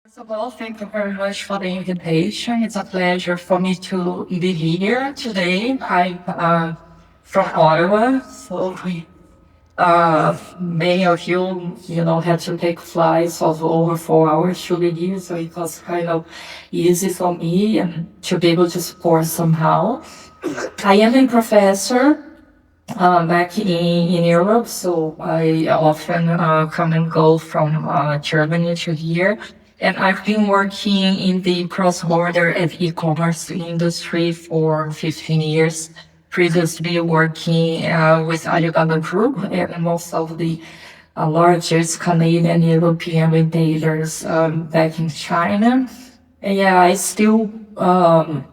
First of all, thank you very much for the invitation. It's a pleasure for me to be here today. I'm from Ottawa, so many of you, had to take flights of over 4 hours to be here, so it was kind of easy for me and to be able to support somehow. I am a professor back in Europe, so I often come and go from Germany to here. And I've been working in the cross-border and e-commerce industry for 15 years. Previously working with Alibaba Group and most of the largest Canadian European retailers back in China. And yeah, I still I'm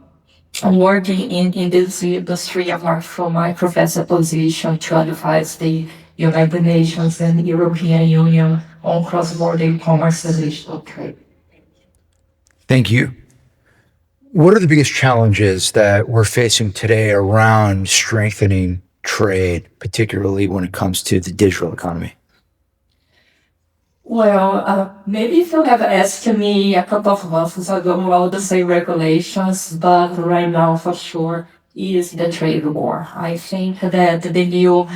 working in this industry apart from my professor position to advise the United Nations and the European Union on cross-border e-commerce and digital trade. Thank you. What are the biggest challenges that we're facing today around strengthening trade, particularly when it comes to the digital economy? Well, maybe if you have asked me a couple of months ago, I would say regulations, but right now for sure is the trade war. I think that the new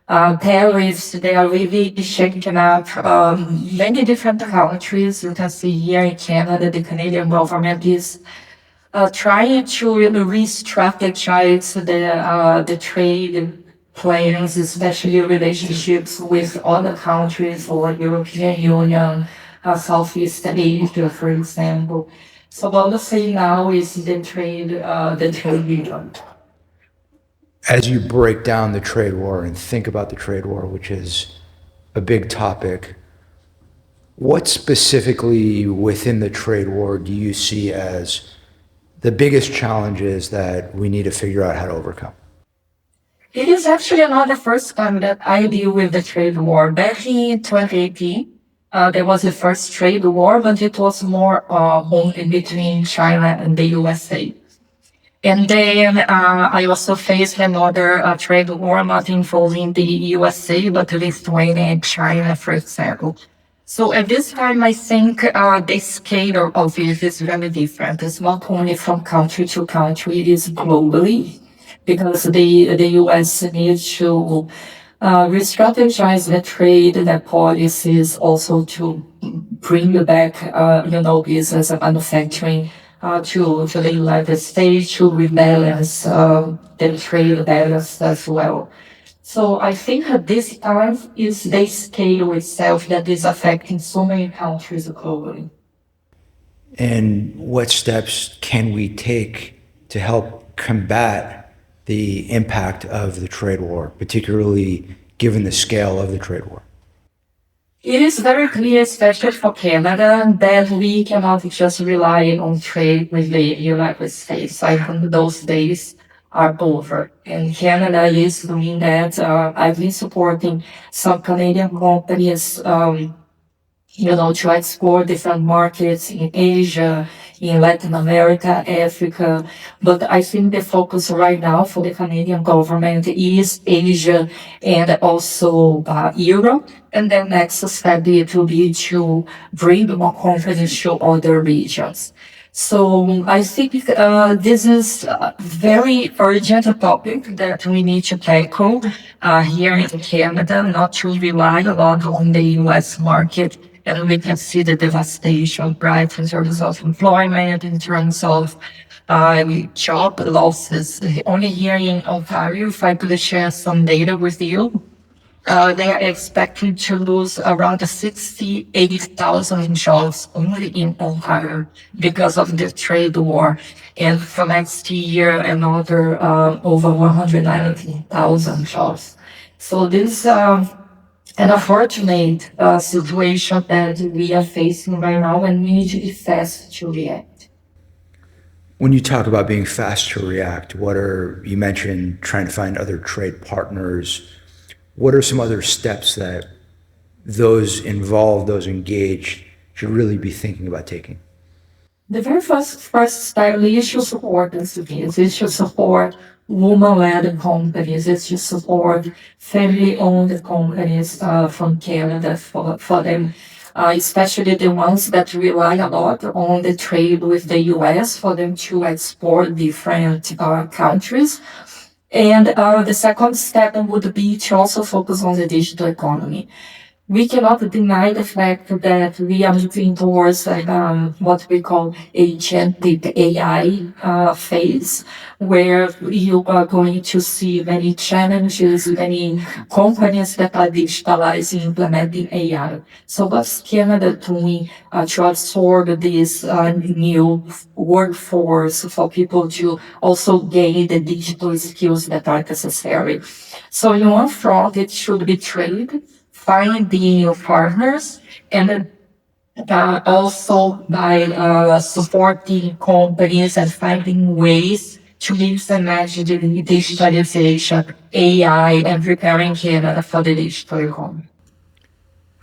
tariffs, they are really shaking up many different countries. You can see here in Canada, the Canadian government is trying to re-strategize the trade plans, especially relationships with other countries or European Union, Southeast Asia, for example. So what I'm saying now is the trade union. As you break down the trade war and think about the trade war, which is a big topic, what specifically within the trade war do you see as the biggest challenges that we need to figure out how to overcome? It is actually not the first time that I deal with the trade war. Back in 2018, there was the first trade war, but it was more only between China and the USA. And then I also faced another trade war, not involving the USA, but Lithuania and China, for example. So at this time, I think the scale of it is very different. It's not only from country to country, it is globally, because the US needs to re-strategize the trade, the policies, also to bring back, business and manufacturing to the United States to rebalance the trade balance as well. So I think at this time is the scale itself that is affecting so many countries globally. And what steps can we take to help combat the impact of the trade war, particularly given the scale of the trade war? It is very clear, especially for Canada, that we cannot just rely on trade with the United States. I think those days are over. And Canada is doing that. I've been supporting some Canadian companies, to explore different markets in Asia, in Latin America, Africa. But I think the focus right now for the Canadian government is Asia and also Europe. And then next step it will be to bring more companies to other regions. So I think this is a very urgent topic that we need to tackle here in Canada, not to rely a lot on the US market. And we can see the devastation, right, in terms of employment, in terms of job losses. Only here in Ontario, if I could share some data with you, they are expecting to lose around 68,000 jobs only in Ontario because of the trade war. And for next year, another over 190,000 jobs. So this an unfortunate situation that we are facing right now, and we need to be fast to react. When you talk about being fast to react, you mentioned trying to find other trade partners. What are some other steps that those involved, those engaged, should really be thinking about taking? The very first step is to support the SMEs, is to support woman-led companies, is to support family-owned companies from Canada for them especially the ones that rely a lot on the trade with the US for them to export different countries. And the second step would be to also focus on the digital economy. We cannot deny the fact that we are moving towards what we call agentic AI phase, where you are going to see many challenges, many companies that are digitalizing, implementing AI. So what's Canada doing to absorb this new workforce for people to also gain the digital skills that are necessary? So in one front, it should be trade, finding your partners, and also by supporting companies and finding ways to implement the digitalization, AI, and preparing Canada for the digital economy.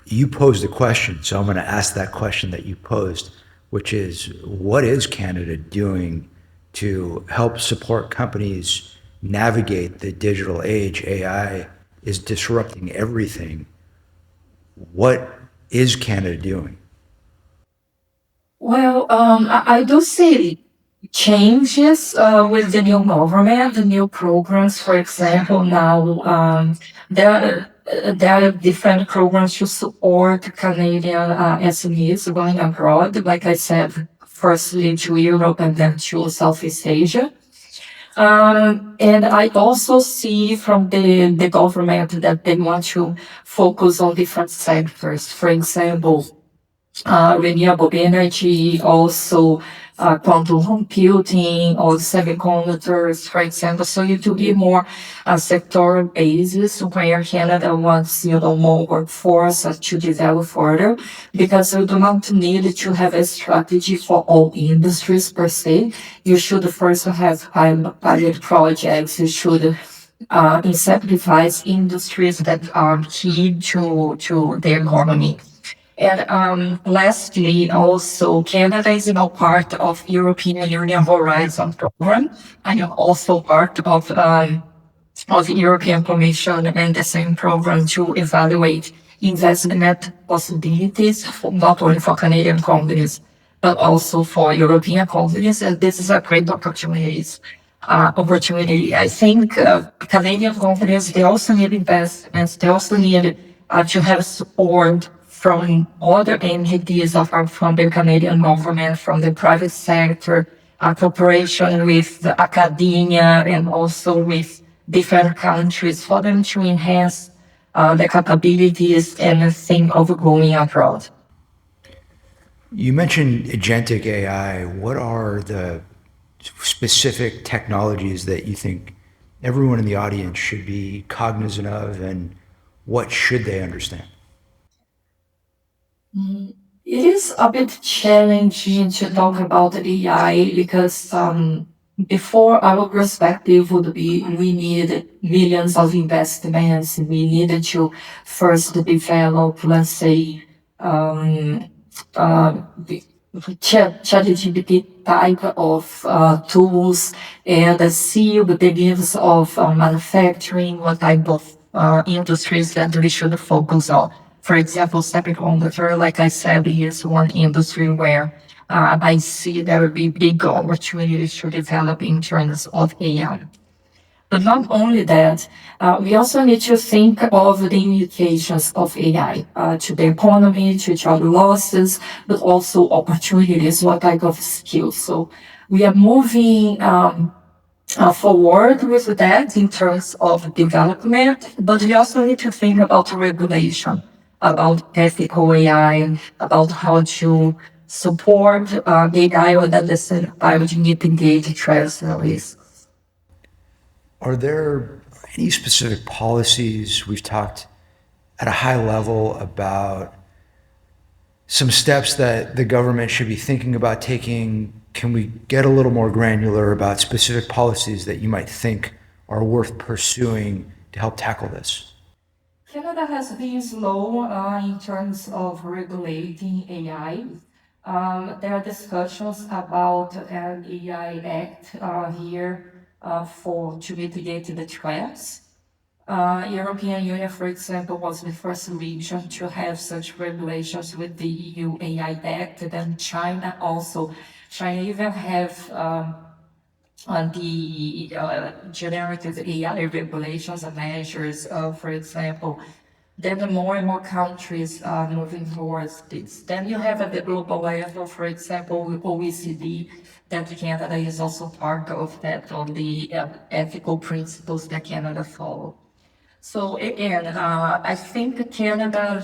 You posed a question, so I'm going to ask that question that you posed, which is, what is Canada doing to help support companies navigate the digital age? AI is disrupting everything. What is Canada doing? Well, I do see changes with the new government, the new programs. For example, now there are different programs to support Canadian SMEs going abroad. Like I said, firstly to Europe and then to Southeast Asia. And I also see from the government that they want to focus on different sectors. For example, renewable energy, also quantum computing or semiconductors, for example. So it will be more sectoral basis where Canada wants, more workforce to develop further, because we do not need to have a strategy for all industries per se. You should first have pilot projects. You should incentivize industries that are key to the economy. And lastly, also Canada is now part of European Union Horizon program. I am also part of the European Commission and the same program to evaluate investment possibilities not only for Canadian companies but also for European companies. And this is a great opportunity. I think Canadian companies, they also need investments. They also need to have support from other entities from the Canadian government, from the private sector, cooperation with the academia, and also with different countries for them to enhance the capabilities and think of going abroad. You mentioned agentic AI. What are the specific technologies that you think everyone in the audience should be cognizant of, and what should they understand? It is a bit challenging to talk about AI because before our perspective would be we need millions of investments. We needed to first develop, let's say, the ChatGPT type of tools and see the begins of manufacturing, what type of industries that we should focus on. For example, semiconductor, like I said, is one industry where I see there will be big opportunities to develop in terms of AI. But not only that, we also need to think of the implications of AI to the economy, to job losses, but also opportunities, what type of skills. So we are moving forward with that in terms of development, but we also need to think about regulation, about ethical AI, about how to support AI, or at the same time to mitigate threats and risks. Are there any specific policies? We've talked at a high level about some steps that the government should be thinking about taking. Can we get a little more granular about specific policies that you might think are worth pursuing to help tackle this? Canada has been slow in terms of regulating AI. There are discussions about an AI Act here for to mitigate the threats. European Union, for example, was the first region to have such regulations with the EU AI Act. Then China also. China even have on the generative AI regulations and measures. For example, then more and more countries are moving towards this. Then you have at the global level, for example, with OECD, that Canada is also part of that, on the ethical principles that Canada follow. So again, I think Canada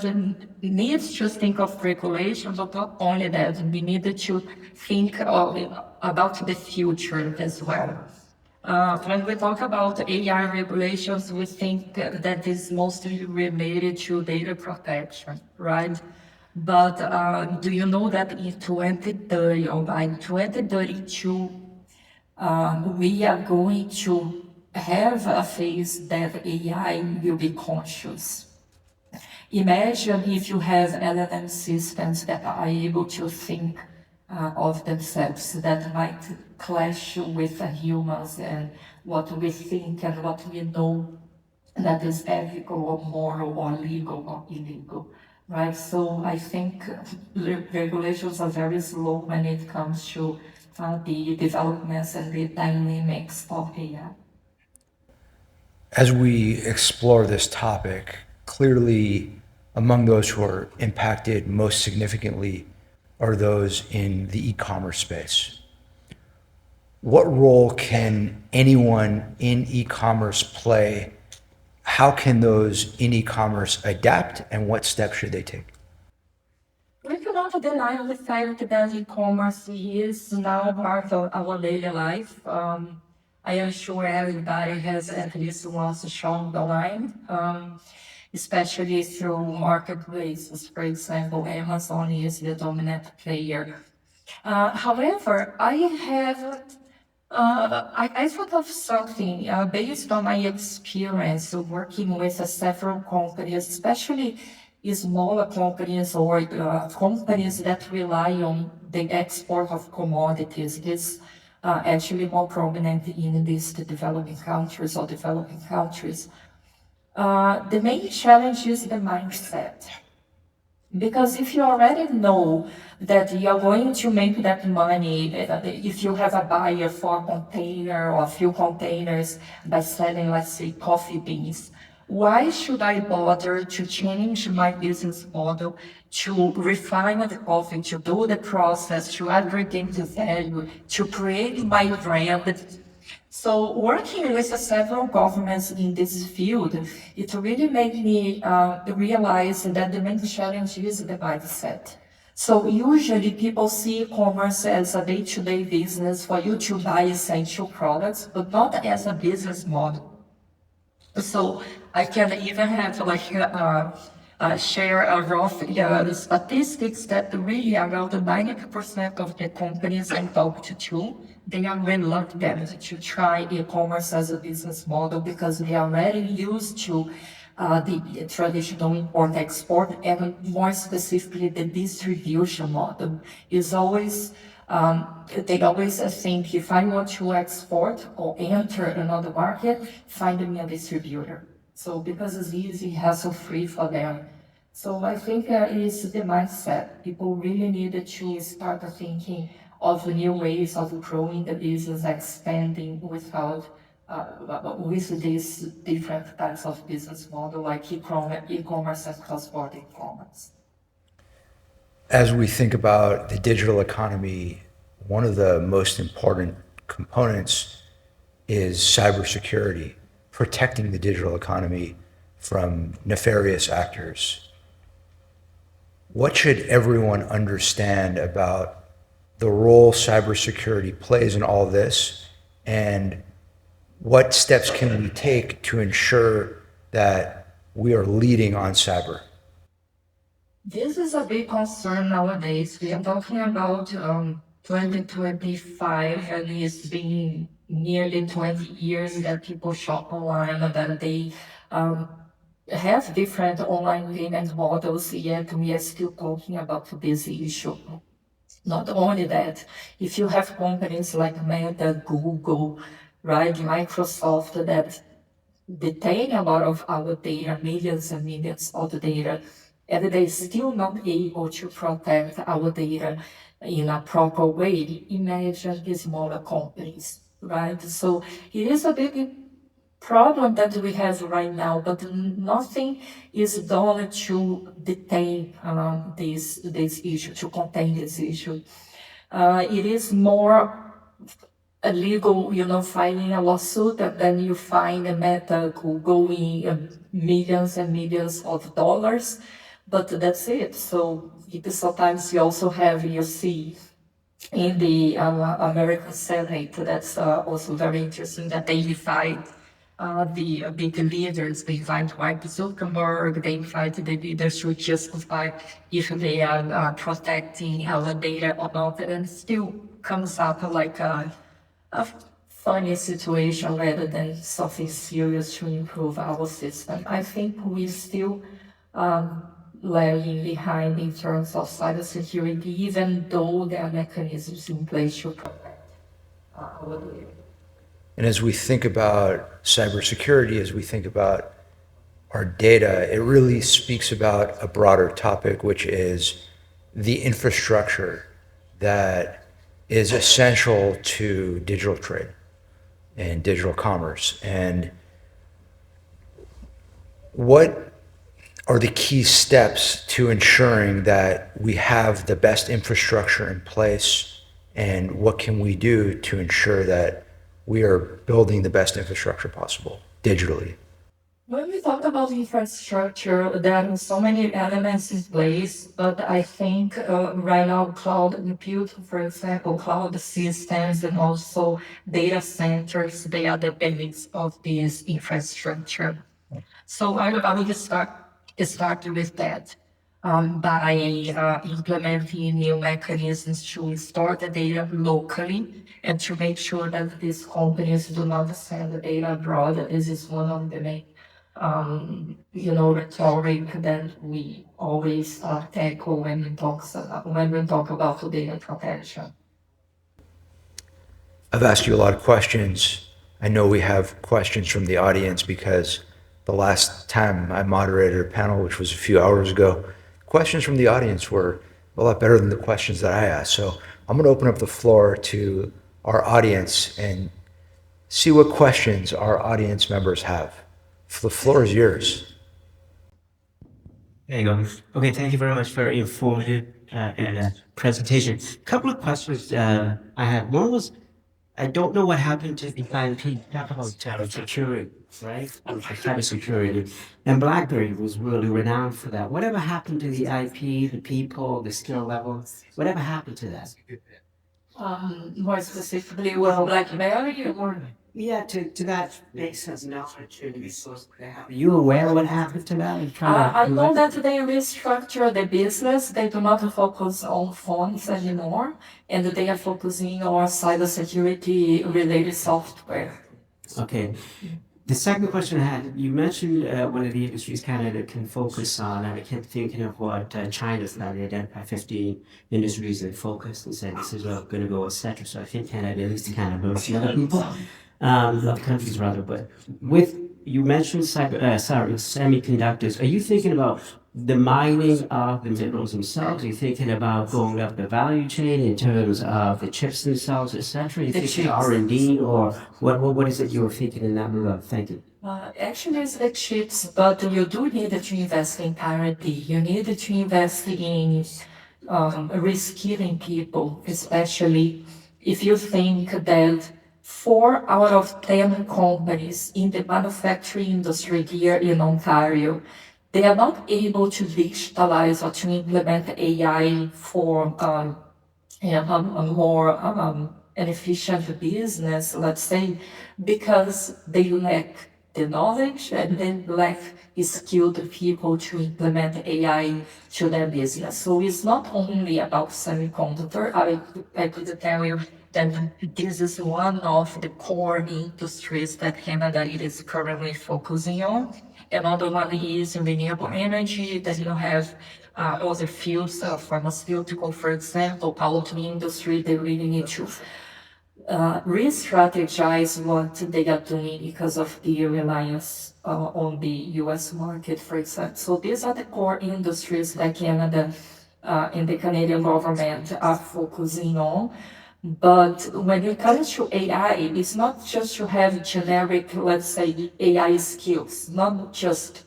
needs to think of regulation, but not only that, we needed to think about the future as well. When we talk about AI regulations, we think that is mostly related to data protection, right? But do you know that in 2030 or by 2032, we are going to have a phase that AI will be conscious. Imagine if you have LLM systems that are able to think of themselves, that might clash with humans and what we think and what we know that is ethical or moral or legal or illegal, right? So I think regulations are very slow when it comes to the developments and the dynamics of AI. As we explore this topic, clearly among those who are impacted most significantly are those in the e-commerce space. What role can anyone in e-commerce play? How can those in e-commerce adapt, and what steps should they take? We cannot deny the fact that e-commerce is now part of our daily life. I am sure everybody has at least once shopped online, especially through marketplaces. For example, Amazon is the dominant player. However, I thought of something based on my experience working with several companies, especially smaller companies or companies that rely on the export of commodities. This actually more prominent in these developing countries or developing countries. The main challenge is the mindset. Because if you already know that you're going to make that money, if you have a buyer for a container or a few containers by selling, let's say, coffee beans, why should I bother to change my business model, to refine the coffee, to do the process, to aggregate the value, to create my brand? So working with several governments in this field, it really made me realize that the main challenge is the mindset. So usually people see e-commerce as a day-to-day business for you to buy essential products, but not as a business model. So I can even have like share a rough statistics that really around 90% of the companies I talked to, they are reluctant to try e-commerce as a business model because they are already used to the traditional import-export, and more specifically the distribution model is always they always think if I want to export or enter another market, find me a distributor. So because it's easy, hassle-free for them. So I think it is the mindset. People really need to start thinking of new ways of growing the business, expanding without with these different types of business model like e-commerce and cross-border e-commerce. As we think about the digital economy, one of the most important components is cybersecurity, protecting the digital economy from nefarious actors. What should everyone understand about the role cybersecurity plays in all this, and what steps can we take to ensure that we are leading on cyber? This is a big concern nowadays. We are talking about 2025, and it's been nearly 20 years that people shop online, that they have different online payment models, yet we are still talking about this issue. Not only that, if you have companies like Meta, Google, right, Microsoft that detain a lot of our data, millions and millions of data, and they're still not able to protect our data in a proper way. Imagine the smaller companies, right? So it is a big problem that we have right now, but nothing is done to detain this issue, to contain this issue. It is more a legal, filing a lawsuit, and then you find a matter going millions and millions of dollars, but that's it. So it is sometimes you also have, you see, in the American Senate, that's also very interesting that they divide the big leaders. They invite Mike Zuckerberg, they invite the leaders to justify if they are protecting our data or not, and still comes up like a funny situation rather than something serious to improve our system. I think we still lagging behind in terms of cybersecurity, even though there are mechanisms in place to protect our data. And as we think about cybersecurity, as we think about our data, it really speaks about a broader topic, which is the infrastructure that is essential to digital trade and digital commerce. And what are the key steps to ensuring that we have the best infrastructure in place, and what can we do to ensure that we are building the best infrastructure possible digitally? When we talk about infrastructure, there are so many elements in place, but I think right now cloud compute, for example, cloud systems and also data centers, they are the base of this infrastructure. So I will just start with that by implementing new mechanisms to store the data locally and to make sure that these companies do not send the data abroad. This is one of the main, rhetoric that we always tackle when we talk about data protection. I've asked you a lot of questions. I know we have questions from the audience because the last time I moderated a panel, which was a few hours ago, questions from the audience were a lot better than the questions that I asked. So I'm going to open up the floor to our audience and see what questions our audience members have. The floor is yours. There you go. Okay, thank you very much for your informative presentation. A couple of questions I had. One was, I don't know what happened to the IP security, right? Cybersecurity. And BlackBerry was really renowned for that. Whatever happened to the IP, the people, the skill level? Whatever happened to that? More specifically, well, BlackBerry or Yeah, to that basis, no opportunity. Are you aware of what happened to that? I know that they restructure the business. They do not focus on phones anymore, and they are focusing on cybersecurity related software. Okay. The second question I had, you mentioned one of the industries Canada can focus on, and I kept thinking of what China's done. They identified 15 industries they focused and said this is where we're going to go, etc. So I think Canada is kind of those other people, other countries rather. But with, you mentioned semiconductors. Are you thinking about the mining of the minerals themselves? Are you thinking about going up the value chain in terms of the chips themselves, etc.? Are you thinking R&D, or what is it you were thinking in that regard? Thank you. Actually, it's the chips, but you do need to invest in R&D. You need to invest in reskilling people, especially if you think that 4 out of 10 companies in the manufacturing industry here in Ontario, they are not able to digitalize or to implement AI for a more an efficient business, let's say, because they lack the knowledge and then lack skilled people to implement AI to their business. So it's not only about semiconductor. I could tell you that this is one of the core industries that Canada is currently focusing on. Another one is renewable energy, that you have other fields, pharmaceutical, for example, poultry industry. They really need to re-strategize what they are doing because of the reliance on the US market, for example. So these are the core industries that Canada and the Canadian government are focusing on. But when it comes to AI, it's not just to have generic, let's say, AI skills, not just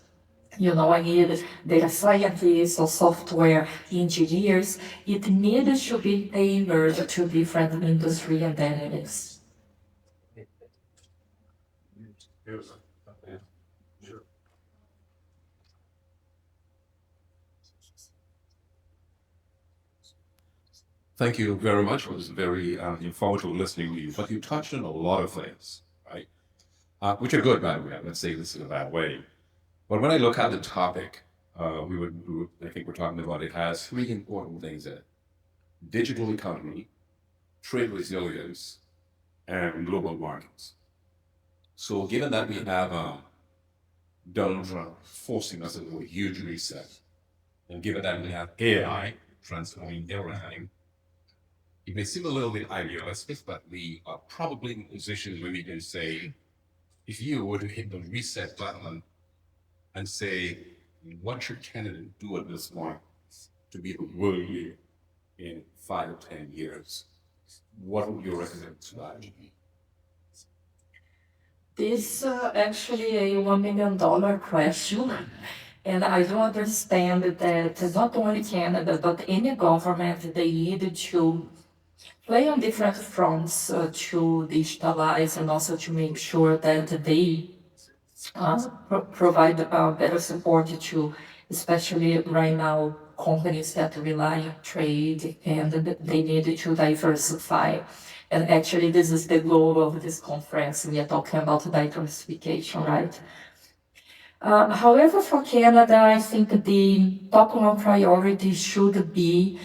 I need data scientists or software engineers. It needs to be tailored to different industry and dynamics. Thank you very much. It was very informative listening to you. But you touched on a lot of things, right? Which are good, by the way. Let's say this in a bad way. But when I look at the topic, I think we're talking about it has three important things in it: digital economy, trade resilience, and global markets. So given that we have Donald Trump forcing us into a huge reset, and given that we have AI transforming everything, it may seem a little bit idealistic, but we are probably in a position where we can say, if you were to hit the reset button and say, what should Canada do at this point to be the world leader in 5 or 10 years? What would your recommended strategy be? This actually a $1 million question. And I do understand that not only Canada, but any government, they need to play on different fronts to digitalize and also to make sure that they provide better support to, especially right now, companies that rely on trade and they need to diversify. And actually, this is the goal of this conference. We are talking about diversification, right? However, for Canada, I think the top one priority should be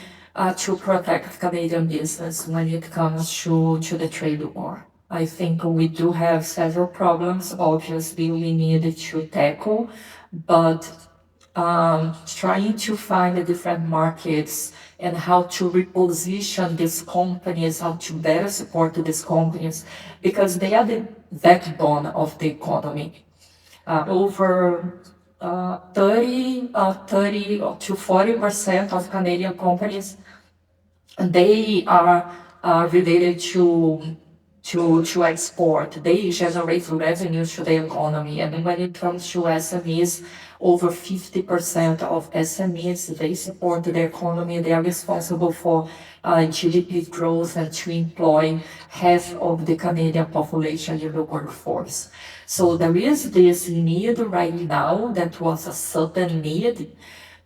to protect Canadian business when it comes to the trade war. I think we do have several problems, obviously, we need to tackle, but trying to find the different markets and how to reposition these companies, how to better support these companies, because they are the backbone of the economy. Over 30 to 40% of Canadian companies, they are related to export. They generate revenues to the economy. And when it comes to SMEs, over 50% of SMEs, they support the economy. They are responsible for GDP growth and to employ half of the Canadian population in the workforce. So there is this need right now that was a sudden need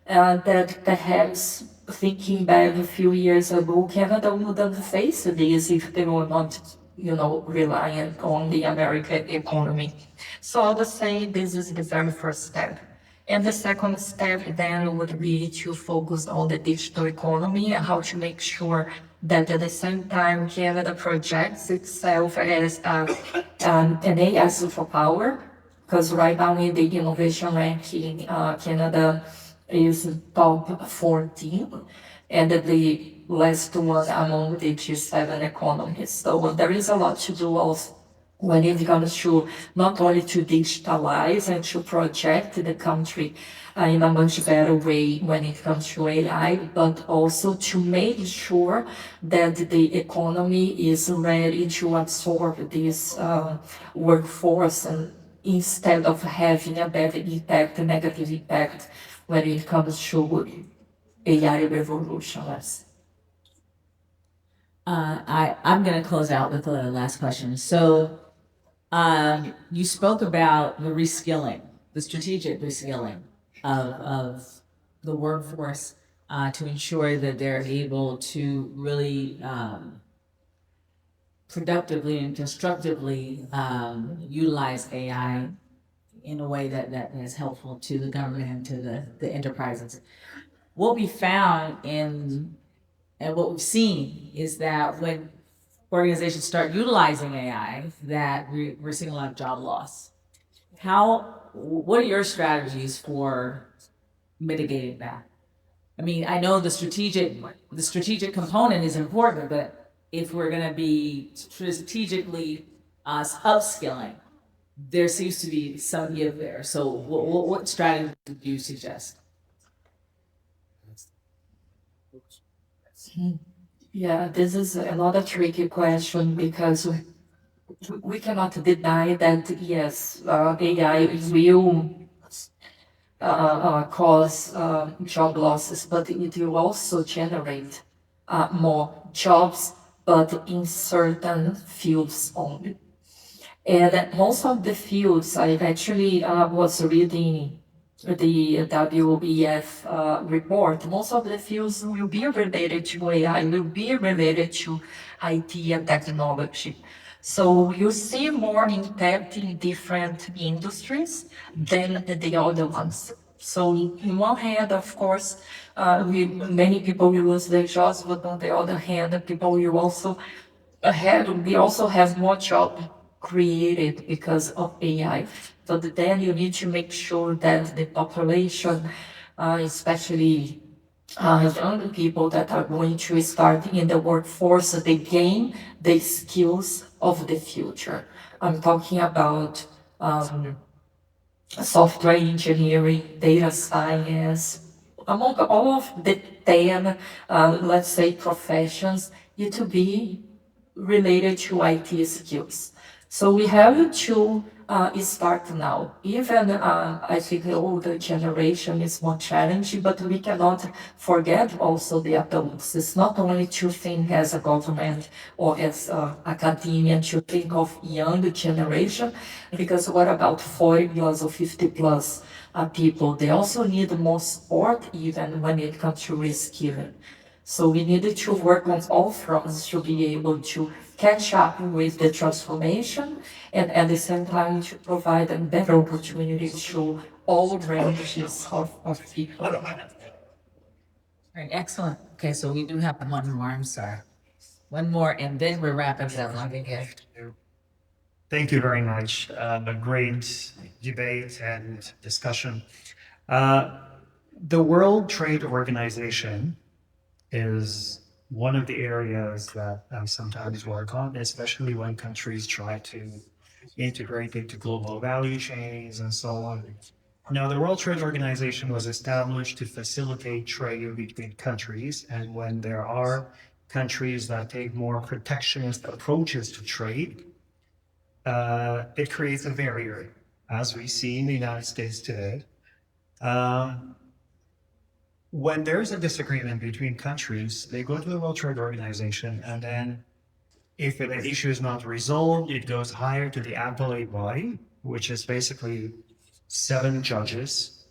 that perhaps thinking back a few years ago, Canada wouldn't face this if they were not, reliant on the American economy. So I would say this is the very first step. And the second step then would be to focus on the digital economy and how to make sure that at the same time Canada projects itself as an AI superpower, because right now in the innovation ranking, Canada is top 14 and the last one among the G7 economies. So there is a lot to do also when it comes to not only to digitalize and to project the country in a much better way when it comes to AI, but also to make sure that the economy is ready to absorb this workforce and instead of having a bad impact, a negative impact when it comes to AI revolution. I'm going to close out with the last question. So, you spoke about the reskilling, the strategic reskilling of the workforce to ensure that they're able to really productively and constructively utilize AI in a way that is helpful to the government and to the enterprises. What we found and what we've seen is that when organizations start utilizing AI, that we're seeing a lot of job loss. What are your strategies for mitigating that? I mean, I know the strategic component is important, but if we're going to be strategically upskilling, there seems to be some give there. So what strategy do you suggest? Yeah, this is another tricky question because we cannot deny that yes, AI will cause job losses, but it will also generate more jobs, but in certain fields only. And most of the fields, I actually was reading the WEF report, most of the fields will be related to AI, will be related to IT and technology. So you see more impact in different industries than the other ones. So in one hand, of course, many people will lose their jobs, but on the other hand, people will also we also have more job created because of AI. So then you need to make sure that the population, especially young people that are going to start in the workforce, they gain the skills of the future. I'm talking about software engineering, data science, among all of the 10, let's say, professions, it to be related to IT skills. So we have to start now. Even I think the older generation is more challenging, but we cannot forget also the adults. It's not only to think as a government or as academia to think of young generation, because what about 40 plus or 50 plus people? They also need more support even when it comes to reskilling. So we needed to work on all fronts to be able to catch up with the transformation and at the same time to provide a better opportunity to all ranges of people. All right, excellent. Okay, so we do have one more, I'm sorry. One more, and then we're wrapping it up. Thank you very much. A great debate and discussion. Uh, the World Trade Organization is one of the areas that I sometimes work on, especially when countries try to integrate into global value chains and so on. Now, the World Trade Organization was established to facilitate trade between countries, and when there are countries that take more protectionist approaches to trade, it creates a barrier, as we see in the United States today. When there's a disagreement between countries, they go to the World Trade Organization, and then if the issue is not resolved, it goes higher to the appellate body, which is basically 7 judges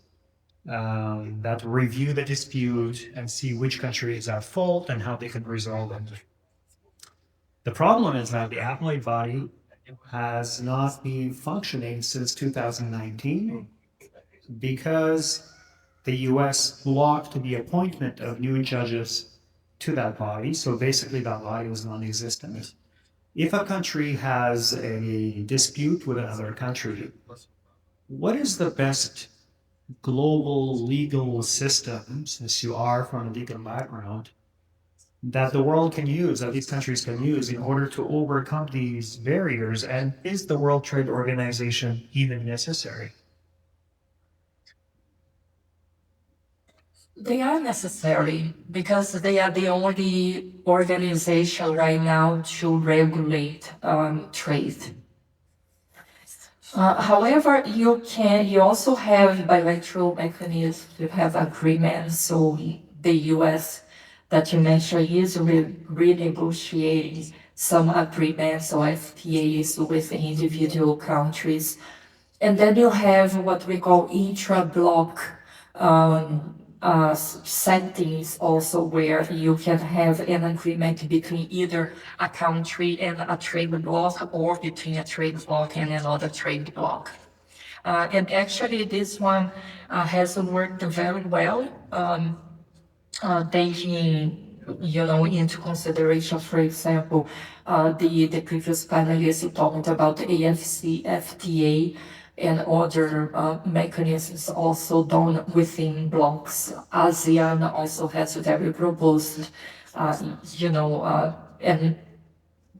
that review the dispute and see which country is at fault and how they can resolve it. The problem is that the appellate body has not been functioning since 2019 because the US blocked the appointment of new judges to that body. So basically that body was non-existent. If a country has a dispute with another country, what is the best global legal system, since you are from a legal background, that the world can use, that these countries can use in order to overcome these barriers? And is the World Trade Organization even necessary? They are necessary because they are the only organization right now to regulate trade. However, you also have bilateral mechanisms, you have agreements. So the US that you mentioned is renegotiating some agreements or FTAs with the individual countries. And then you have what we call intra-block settings also, where you can have an agreement between either a country and a trade bloc or between a trade bloc and another trade bloc. And actually this one has worked very well, taking into consideration, for example, the previous panelists talked about the AFC, FTA, and other mechanisms also done within blocks. ASEAN also has very robust, and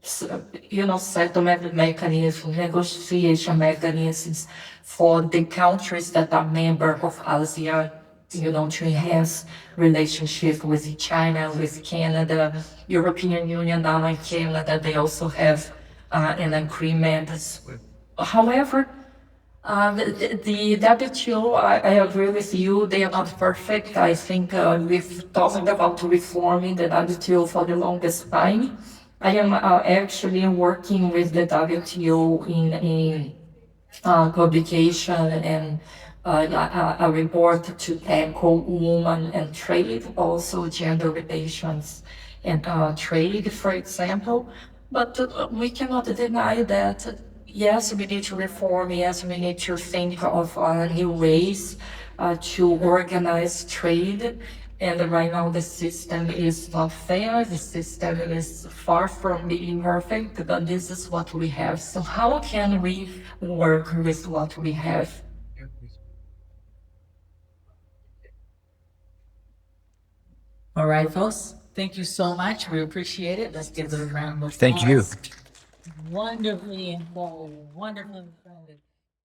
settlement mechanisms, negotiation mechanisms for the countries that are members of ASEAN, to enhance relationship with China, with Canada, European Union now and Canada, they also have an agreement. However, the WTO, I agree with you, they are not perfect. I think we've talked about reforming the WTO for the longest time. I am actually working with the WTO in publication and a report to tackle women and trade, also gender relations and trade, for example. But we cannot deny that, yes, we need to reform, yes, we need to think of new ways to organize trade. And right now the system is not fair, the system is far from being perfect, but this is what we have. So how can we work with what we have? All right, folks. Thank you so much. We appreciate it. Let's give them a round of applause. Thank you. Wonderfully involved, wonderfully involved.